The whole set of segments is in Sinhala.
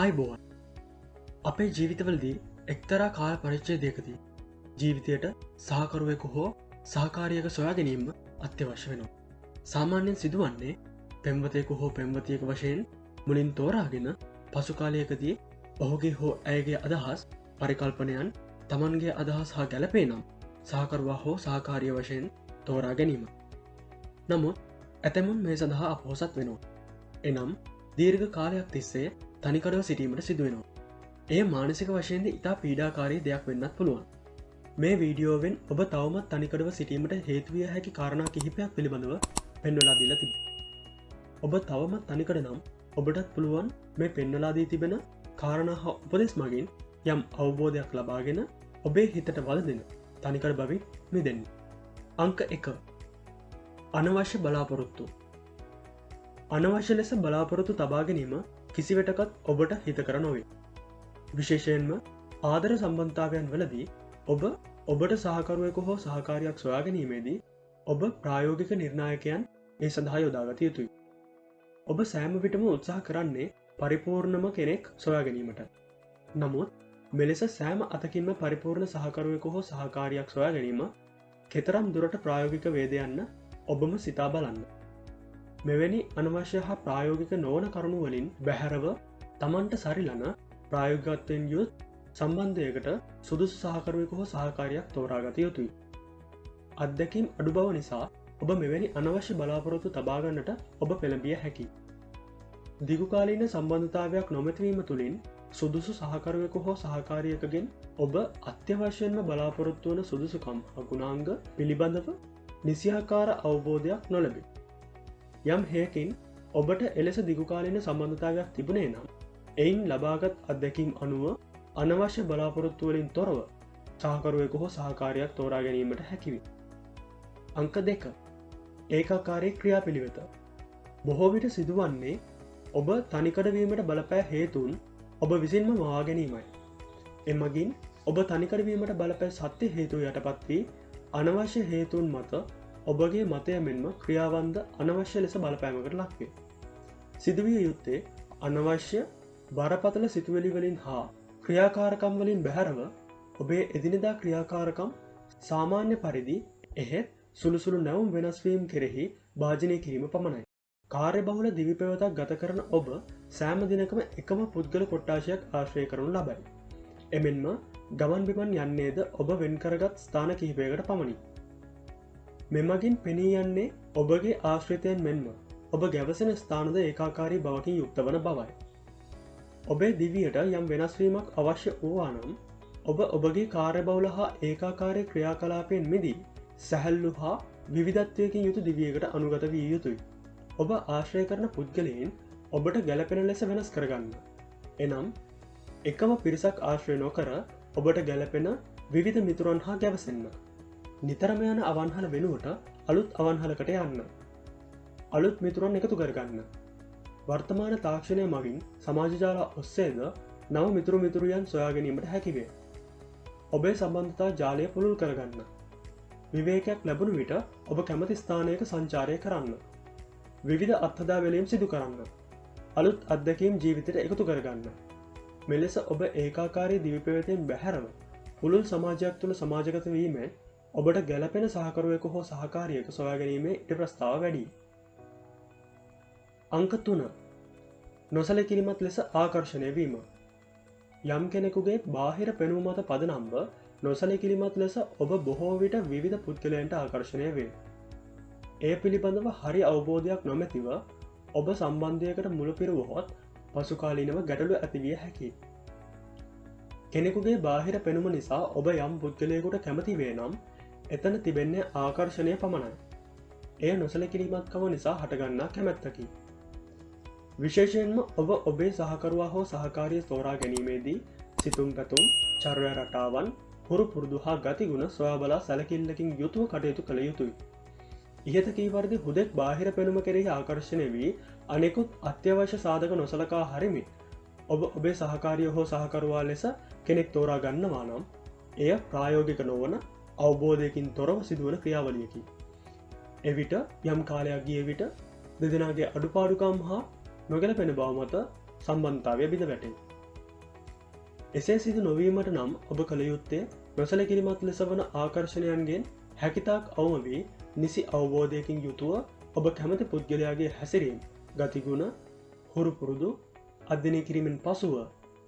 ආයිබෝවන් අපේ ජීවිතවලදී එක්තරා කාල පරිච්ඡේදයකදී ජීවිතයට සහකරුවෙකු හෝ සහකාරියක සොයා ගැනීම අත්‍යවශ්‍ය වෙනවා. සාමාන්‍යයෙන් සිදුවන්නේ පෙම්වතෙකු හෝ පෙම්වතියක වශයෙන් මුලින් තෝරාගෙන පසු කාලයකදී ඔහුගේ හෝ ඇයගේ අදහස් පරිකල්පනයන් තමන්ගේ අදහස් හා ගැලපේ නම් සහකරුවා හෝ සහකාරිය වශයෙන් තෝරා ගැනීම. නමුත් ඇතැමුන් මේ සඳහා අපොහොසත් වෙනවා. එනම් දීර්ඝ කාලයක් තිස්සේ තනිකරව සිටීමට සිදුවෙනවා. එය මානසික වශයෙන්ද ඉතා පීඩාකාරී දෙයක් වෙන්නත් පුළුවන්. මේ වීඩියෝවෙන් ඔබ තවමත් තනිකරව සිටීමට හේතුවිය හැකි කාරණා කිහිපයක් පිළිබඳව පෙන්වලා දීලා තිබෙනවා. ඔබ තවමත් තනිකර නම් ඔබටත් පුළුවන් මේ පෙන්වලා දී තිබෙන කාරණා හා උපදෙස් මගින් යම් අවබෝධයක් ලබාගෙන ඔබේ හිතට වලදෙන තනිකර බවින් මිදෙන්න. අංක 1. අනවශ්‍ය බලාපොරොත්තු. අනවශ්‍ය ලෙස බලාපොරොත්තු තබා ගැනීම කිසිවෙටකත් ඔබට හිතකර නොවේ. විශේෂයෙන්ම ආදර සම්බන්ධතාවයන් වලදී ඔබට සහකරුවෙකු හෝ සහකාරියක් සොයා ගැනීමේදී ඔබ ප්‍රායෝගික නිර්ණායකයන් ඒ සඳහා යොදාගත යුතුයි. ඔබ සෑම විටම උත්සාහ කරන්නේ පරිපූර්ණම කෙනෙක් සොයා ගැනීමට. නමුත් මෙලෙස සෑම අතකින්ම පරිපූර්ණ සහකරුවෙකු හෝ සහකාරියක් සොයා ගැනීම කෙතරම් දුරට ප්‍රායෝගික වේද යන්න ඔබම සිතා බලන්න. මෙවැනි අනවශ්‍ය හා ප්‍රායෝගික නොවන කරුණු වලින් බැහැරව තමන්ට සරිලන ප්‍රායෝගිකත්වයෙන් යුත් සම්බන්ධයකට සුදුසු සහකරුවෙකු හෝ සහකාරියක් තෝරාගත යුතුයි. අත්දැකීම් අඩු බව නිසා ඔබ මෙවැනි අනවශ්‍ය බලාපොරොත්තු තබාගන්නට ඔබ පෙළඹිය හැකි. දිගුකාලීන සම්බන්ධතාවයක් නොමැතිවීම තුළින් සුදුසු සහකරුවෙකු හෝ සහකාරියකගෙන් ඔබ අත්‍යවශ්‍යයෙන්ම බලාපොරොත්තු වන සුදුසුකම් ගුණාංග පිළිබඳව නිසියාකාර අවබෝධයක් නොලැබේ. යම් හේකින් ඔබට එලෙස දිගුකාලීන සම්බන්ධතාවයක් තිබුණේ නම් එයින් ලබාගත් අත්දැකීම් අනුව අනවශ්‍ය බලාපොරොත්තුවලින් තොරව සහකරුවෙකු හෝ සහකාරියක් තෝරා ගැනීමට හැකිවේ. අංක 2. ඒකාකාරී ක්‍රියාපිළිවෙත. බොහෝ විට සිදුවන්නේ ඔබ තනිකරවීමට බලපෑ හේතුන් ඔබ විසින්ම මවා ගැනීමයි. එමගින් ඔබ තනිකරවීමට බලපෑ සත්‍ය හේතු යටපත් වී අනවශ්‍ය හේතුන් මත ඔබගේ මතය මෙන්ම ක්‍රියාවන්ද අනවශ්‍ය ලෙස බලපෑමකට ලක්වේ. සිදුවිය යුත්තේ අනවශ්‍ය බරපතල සිතුවලිවලින් හා ක්‍රියාකාරකම් වලින් බැහැරව ඔබේ එදිනෙදා ක්‍රියාකාරකම් සාමාන්‍ය පරිදි එහෙත් සුළුසුළු නැවුම් වෙනස්වීම් කෙරෙහි භාජනය කිරීම පමණයි. කාර්යබහුල දිවිපෙවතක් ගත කරන ඔබ සෑම දිනකම එකම පුද්ගල කොට්ටාශයක් ආශ්‍රය කරනු ලබයි. එමෙන්ම ගමන් බිමන් යන්නේද ඔබ වෙන්කරගත් ස්ථාන කිහිපයකට පමණි. මෙමගින් පෙනී යන්නේ ඔබගේ ආශ්‍රිතයන් මෙන්ම ඔබ ගැවසෙන ස්ථානද ඒකාකාරී බවකින් යුක්ත වන බවයි. ඔබේ දිවියට යම් වෙනස්වීමක් අවශ්‍ය වූවා නම් ඔබ ඔබගේ කාර්යබහුල හා ඒකාකාරී ක්‍රියාකලාපයෙන් මිදී සැහැල්ලු හා විවිධත්වයකින් යුතු දිවියකට අනුගත විය යුතුයි. ඔබ ආශ්‍රය කරන පුද්ගලයන් ඔබට ගැලපෙන ලෙස වෙනස් කරගන්න. එනම් එකම පිරිසක් ආශ්‍රය නොකර ඔබට ගැලපෙන විවිධ මිතුරන් හා ගැවසෙන්න. නිතරම යන අවන්හල වෙනුවට අලුත් අවන්හලකට යන්න. අලුත් මිතුරන් එකතු කරගන්න. වර්තමාන තාක්ෂණය මගින් සමාජජාල ඔස්සේද නව මිතුරුයන් සොයා ගැනීමට හැකිවේ. ඔබේ සම්බන්ධතා ජාලය පුළුල් කරගන්න. විවේකයක් ලැබුණු විට ඔබ කැමති ස්ථානයක සංචාරය කරන්න. විවිධ අත්හදාවැලීම් සිදු කරන්න. අලුත් අත්දැකීම් ජීවිතයට එකතු කරගන්න. මෙලෙස ඔබ ඒකාකාරී දිවිපෙවතෙන් බැහැරව පුළුල් සමාජයක් තුළ සමාජගත වීමෙන් ඔබට ගැලපෙන සහකරුවෙකු හෝ සහකාරියක සොයා ගැනීමේ ඉට ප්‍රස්ථාව වැඩි. අංක 3. නොසැලකිලිමත් ලෙස ආකර්ෂණය වීම. යම් කෙනෙකුගේ බාහිර පෙනුම මත පදනම්ව නොසැලකිලිමත් ලෙස ඔබ බොහෝ විට විවිධ පුද්ගලයන්ට ආකර්ෂණය වේ. ඒ පිළිබඳව හරි අවබෝධයක් නොමැතිව ඔබ සම්බන්ධයකට මුලපිරුවහොත් පසුකාලීනව ගැටලු ඇතිවිය හැකි. කෙනෙකුගේ බාහිර පෙනුම නිසා ඔබ යම් පුද්ගලයකුට කැමති වේ නම් එතන තිබෙන්නේ ආකර්ෂණය පමණයි. එය නොසැලකිලිමත්කම නිසා හටගන්නා කැමැත්තකි. විශේෂයෙන්ම ඔබ ඔබේ සහකරුවා හෝ සහකාරිය තෝරා ගැනීමේදී සිතුම් පැතුම් චර්ය රටාවන් හුරු පුරුදු හා ගතිගුණ සොයා බලා සැලකිල්ලකින් යුතුව කටයුතු කළ යුතුයි. ඉහත කීවර්දි හුදෙක් බාහිර පෙනුම කෙරෙහි ආකර්ෂණය වී අනෙකුත් අත්‍යවශ්‍ය සාධක නොසලකා හරිමි ඔබ ඔබේ සහකාරිය හෝ සහකරුවා ලෙස කෙනෙක් තෝරා ගන්නවා නම් එය ප්‍රායෝගික නොවන අවබෝධයකින් තොරව සිදුවන ක්‍රියාවලියකි. එවිට යම් කාලයක් ගිය විට දෙදෙනාගේ අඩුපාඩුකම් හා නොගැලපෙන බව මත සම්බන්ධතාවය බිඳ වැටේ. එසේ සිදු නොවීමට නම් ඔබ කළ යුත්තේ නොසැලකිලිමත් ලෙස වන ආකර්ෂණයන්ගෙන් හැකිතාක් අවම වී නිසි අවබෝධයකින් යුතුව ඔබ කැමති පුද්ගලයාගේ හැසිරීම් ගතිගුණ හුරුපුරුදු අධ්‍යනය කිරීමෙන් පසුව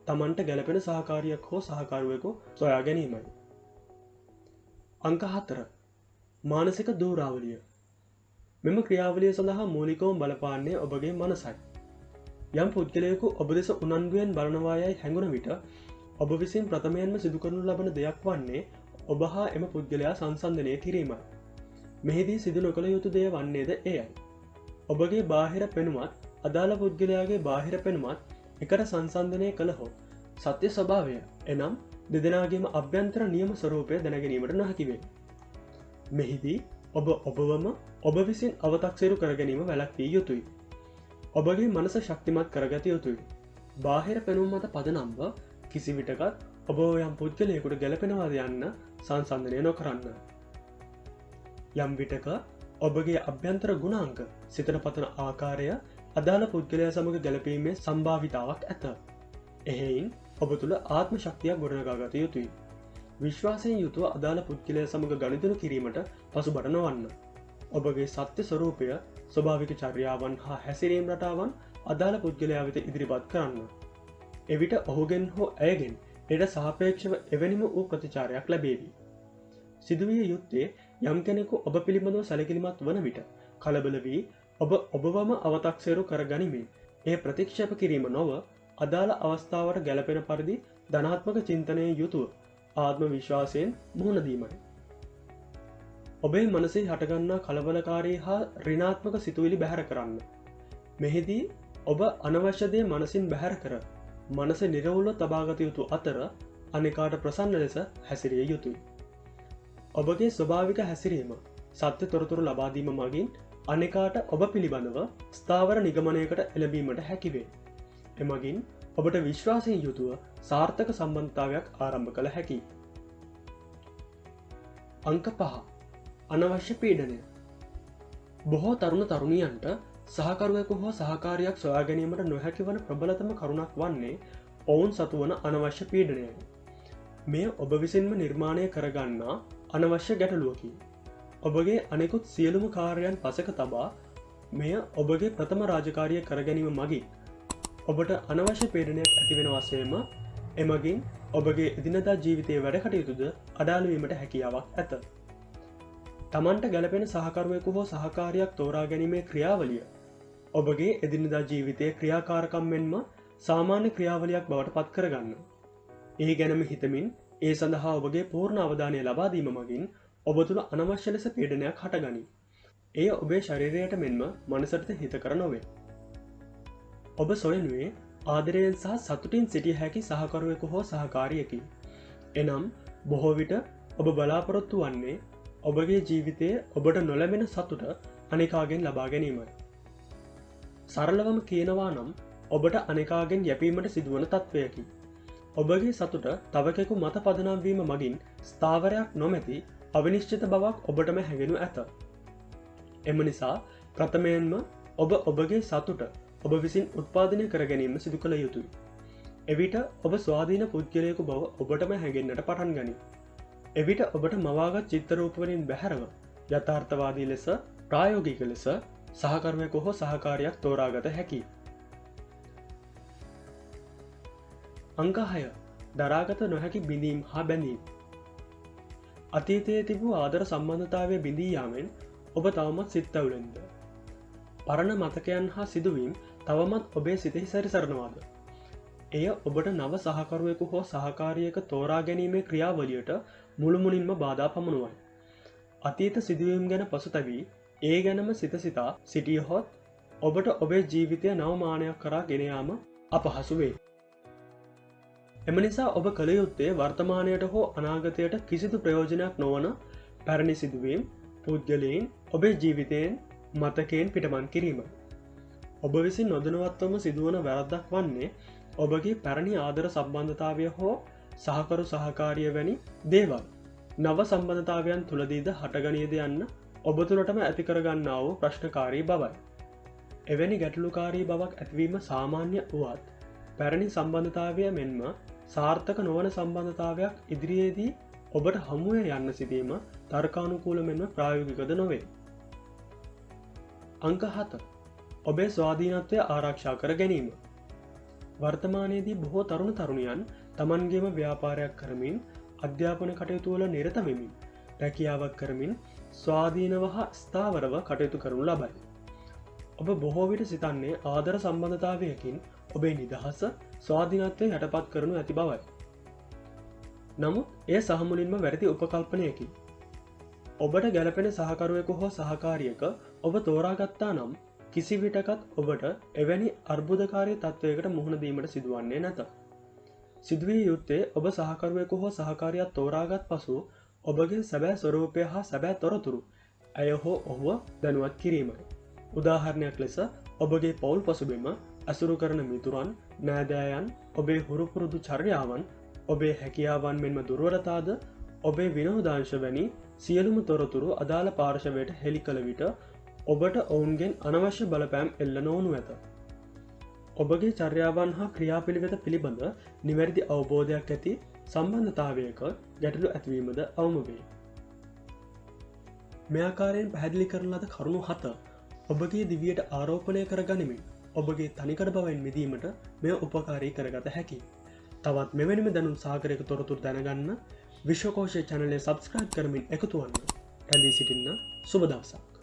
තමන්ට ගැලපෙන සහකාරියක් හෝ සහකාරුවෙකු සොයා ගැනීමයි. අංක 4 මානසික දූරාවලිය. මෙම ක්‍රියාවලිය සඳහා මූලිකවම බලපාන්නේ ඔබගේ මනසයි. යම් පුද්ගලයෙකු ඔබ දෙස උනන්දුවෙන් බලනවා යයි හැඟුණ විට ඔබ විසින් ප්‍රථමයෙන්ම සිදු කරනු ලබන දෙයක් වන්නේ ඔබ හා එම පුද්ගලයා සංසන්දනය කිරීමයි. මෙහිදී සිදු නොකළ යුතු දෙය වන්නේද එයයි. ඔබගේ බාහිර පෙනුමත් අදාළ පුද්ගලයාගේ බාහිර පෙනුමත් එකට සංසන්ධනය කළහොත් සත්‍ය ස්වභාවය එනම් දෙදෙනාගේම අභ්‍යන්තර නියම ස්වරූපය දැනගැනීමට නොහැකිවේ. මෙහිදී ඔබ ඔබවම ඔබ විසින් අවතක්සේරු කරගැනීම වැළැක්විය යුතුයි. ඔබගේ මනස ශක්තිමත් කරගත යුතුයි. බාහිර පෙනුම් මත පදනම්ව කිසි විටකත් ඔබ යම් පුද්ගලයෙකුට ගැලපෙනවාද යන්න සංසන්ධනය නොකරන්න. යම් විටක ඔබගේ අභ්‍යන්තර ගුණාංග සිතන පතන ආකාරය අදාළ පුද්ගලයා සමඟ ගැලපීමේ සම්භාවිතාවක් ඇත. එහෙයින් ඔබ තුළ ආත්ම ශක්තියක් ගොඩනගාගත යුතුයි. විශ්වාසයෙන් යුතුව අදාළ පුද්ගලයා සමඟ ගනුදෙනු කිරීමට පසුබට නොවන්න. ඔබගේ සත්‍ය ස්වරූපය ස්වභාවික චර්යාවන් හා හැසිරීම් රටාවන් අදාළ පුද්ගලයා වෙත ඉදිරිපත් කරන්න. එවිට ඔහුගෙන් හෝ ඇයගෙන් එයට සාපේක්ෂව එවැනිම වූ ප්‍රතිචාරයක් ලැබේවි. සිදුවිය යුත්තේ යම් කෙනෙකු ඔබ පිළිබඳව සැලකිලිමත් වන විට කලබල වී ඔබ ඔබවම අවතක්සේරු කර ගනිමින් ඒ ප්‍රතික්ෂේප කිරීම නොව අදාළ අවස්ථාවට ගැලපෙන පරිදි ධනාත්මක චින්තනය යුතුව ආත්ම විශ්වාසයෙන් මුහුණදීමයි. ඔබේ මනසේ හටගන්නා කලබලකාරී හා ඍණාත්මක සිතුවිලි බැහැර කරන්න. මෙහිදී ඔබ අනවශ්‍යදය මනසින් බැහැර කර මනස නිරවුල්ව තබාගත යුතු අතර අනෙකාට ප්‍රසන්න ලෙස හැසිරිය යුතුයි. ඔබගේ ස්වභාවික හැසිරීම සත්‍ය තොරතුරු ලබාදීම මගින් අනෙකාට ඔබ පිළිබඳව ස්ථාවර නිගමනයකට එළබීමට හැකිවේ. එමගින් ඔබට විශ්වාසයෙන් යුතුව සාර්ථක සම්බන්ධතාවයක් ආරම්භ කළ හැකි. අංක 5 අනවශ්‍ය පීඩනය. බොහෝ තරුණ තරුණියන්ට සහකරුවෙකු හෝ සහකාරියක් සොයා ගැනීමට නොහැකි වන ප්‍රබලතම කරුණක් වන්නේ ඔවුන් සතුවන අනවශ්‍ය පීඩනයයි. මෙය ඔබ විසින්ම නිර්මාණය කරගන්නා අනවශ්‍ය ගැටලුවකි. ඔබගේ අනෙකුත් සියලුම කාර්යයන් පසක තබා මෙය ඔබගේ ප්‍රථම රාජකාරිය කරගැනීම මගින් ඔබට අනවශ්‍ය පීඩනයක් ඇතිවෙන වසයම එමගින් ඔබගේ එදිනදා ජීවිතයේ වැඩ කටයුතුද අඩාලවීමට හැකියාවක් ඇත. තමන්ට ගැලපෙන සහකරුවෙකු හෝ සහකාරයක් තෝරා ගැනීමේ ක්‍රියාවලිය ඔබගේ එදිනදා ජීවිතයේ ක්‍රියාකාරකම් මෙන්ම සාමාන්‍ය ක්‍රියාවලියක් බවට පත් කරගන්න. ඒ ගැනම හිතමින් ඒ සඳහා ඔබගේ පූර්ණ අවධානය ලබාදීම මගින් ඔබ තුළ අනවශ්‍ය ලෙස පීඩනයක් හටගනි. එය ඔබේ ශරීරයට මෙන්ම මනසට හිත කර නොවේ. ඔබ සොයනුවේ ආදරයෙන් සහ සතුටින් සිටිය හැකි සහකරුවෙකු හෝ සහකාරියකි. එනම් බොහෝ විට ඔබ බලාපොරොත්තු වන්නේ ඔබගේ ජීවිතයේ ඔබට නොලැබෙන සතුට අනෙකාගෙන් ලබා ගැනීමයි. සරලවම කියනවා නම් ඔබට අනෙකාගෙන් යැපීමට සිදුවන තත්ත්වයකි. ඔබගේ සතුට තවකෙකු මත පදනම්වීම මගින් ස්ථාවරයක් නොමැති අවිනිශ්චිත බවක් ඔබටම හැඟෙනු ඇත. එම නිසා ප්‍රථමයෙන්ම ඔබ ඔබගේ සතුට ඔබ විසින් උත්පාදනය කර ගැනීම සිදු කළ යුතුයි. එවිට ඔබ ස්වාධීන පුද්ගලයෙකු බව ඔබටම හැඟෙන්නට පටන් ගනී. එවිට ඔබට මවාගත් චිත්තරූපවලින් බැහැරව යථාර්ථවාදී ලෙස ප්‍රායෝගික ලෙස සහකරුවෙකු හෝ සහකාරයක් තෝරාගත හැකි. අංක 6 දරාගත නොහැකි බිඳීම් හා බැඳීම්. අතීතයේ තිබූ ආදර සම්බන්ධතාවය බිඳී යාමෙන් ඔබ තවමත් සිත්තවුලෙන්ද. පරණ මතකයන් හා සිදුවීම් තවමත් ඔබේ සිතෙහි සැරිසරනවාද. එය ඔබට නව සහකරුවෙකු හෝ සහකාරියක තෝරා ගැනීමේ ක්‍රියාවලියට මුළුමුණින්ම බාධා පමණුවයි. අතීත සිදුවීම් ගැන පසුතැවී ඒ ගැනම සිත සිතා සිටියහොත් ඔබට ඔබේ ජීවිතය නවමානයක් කරා ගෙනයාම අපහසු වේ. එම නිසා ඔබ කළ යුත්තේ වර්තමානයට හෝ අනාගතයට කිසිදු ප්‍රයෝජනයක් නොවන පැරණි සිදුවීම් පුද්ගලයින් ඔබේ ජීවිතයෙන් මතකයෙන් පිටමන් කිරීම. ඔබ විසින් නොදනවත්වම සිදුවන වැරද්දක් වන්නේ ඔබගේ පැරණි ආදර සම්බන්ධතාවය හෝ සහකරු සහකාරිය වැනි දේවල් නව සම්බන්ධතාවයන් තුළදීද හටගනියද යන්න ඔබ තුළටම ඇතිකරගන්නා වූ ප්‍රශ්නකාරී බවයි. එවැනි ගැටලුකාරී බවක් ඇතිවීම සාමාන්‍ය වුවත් පැරණි සම්බන්ධතාවය මෙන්ම සාර්ථක නොවන සම්බන්ධතාවයක් ඉදිරියේදී ඔබට හමුවේ යන්න සිටීම තර්කානුකූල මෙන්ම ප්‍රායෝගිකද නොවේ. අංක 7. ඔබේ ස්වාධීනත්වය ආරක්ෂා කර ගැනීම. වර්තමානයේදී බොහෝ තරුණ තරුණියන් තමන්ගේම ව්‍යාපාරයක් කරමින් අධ්‍යාපන කටයුතුවල නිරත වෙමින් රැකියාවක් කරමින් ස්වාධීනව හා ස්ථාවරව කටයුතු කරනු ලබයි. ඔබ බොහෝ විට සිතන්නේ ආදර සම්බන්ධතාවයකින් ඔබේ නිදහස ස්වාධීනත්වය යටපත් කරනු ඇති බවයි. නමුත් එය සහමුලින්ම වැරදි උපකල්පනයකි. ඔබට ගැලපෙන සහකරුවෙකු හෝ සහකාරියක ඔබ තෝරාගත්තා නම් කිසි විටකත් ඔබට එවැනි අර්බුදකාරී තත්ත්වයකට මුහුණ දීමට සිදුවන්නේ නැත. සිදුවිය යුත්තේ ඔබ සහකරුවෙකු හෝ සහකාරියක් තෝරාගත් පසු ඔබගේ සැබෑ ස්වරූපය හා සැබෑ තොරතුරු ඇය හෝ ඔහුව දැනුවත් කිරීමයි. උදාහරණයක් ලෙස ඔබගේ පවුල් පසුබිම, ඇසුරු කරන මිතුරන්, නෑදෑයන්, ඔබේ හුරුපුරුදු චර්යාවන්, ඔබේ හැකියාවන් මෙන්ම දුර්වලතාද, ඔබේ විනෝදාංශ වැනි සියලුම තොරතුරු අදාළ පාර්ශවයට හෙළි කළ විට ඔබට ඔවුන්ගෙන් අනවශ්‍ය බලපෑම් එල්ල නොවනු ඇත. ඔබගේ චර්යාවන් හා ක්‍රියාපිළිවෙත පිළිබඳ නිවැරදි අවබෝධයක් ඇති සම්බන්ධතාවයක ගැටලු ඇතිවීමද අවම වේ. මෙයාකාරයෙන් පැහැදිලි කරන ලද කරුණු 7 ඔබගේ දිවියට ආරෝපණය කර ගනිමින් ඔබගේ තනිකඩ බවෙන් මිදීමට මෙය උපකාරී කරගත හැකි. තවත් මෙවැනිම දැනුම් සාගරයක තොරතුරු දැනගන්න විශ්වකෝෂය චැනලය සබස්ක්‍රයිබ් කරමින් එකතු වන්න. රැඳී සිටින්න සුබ දවසක්.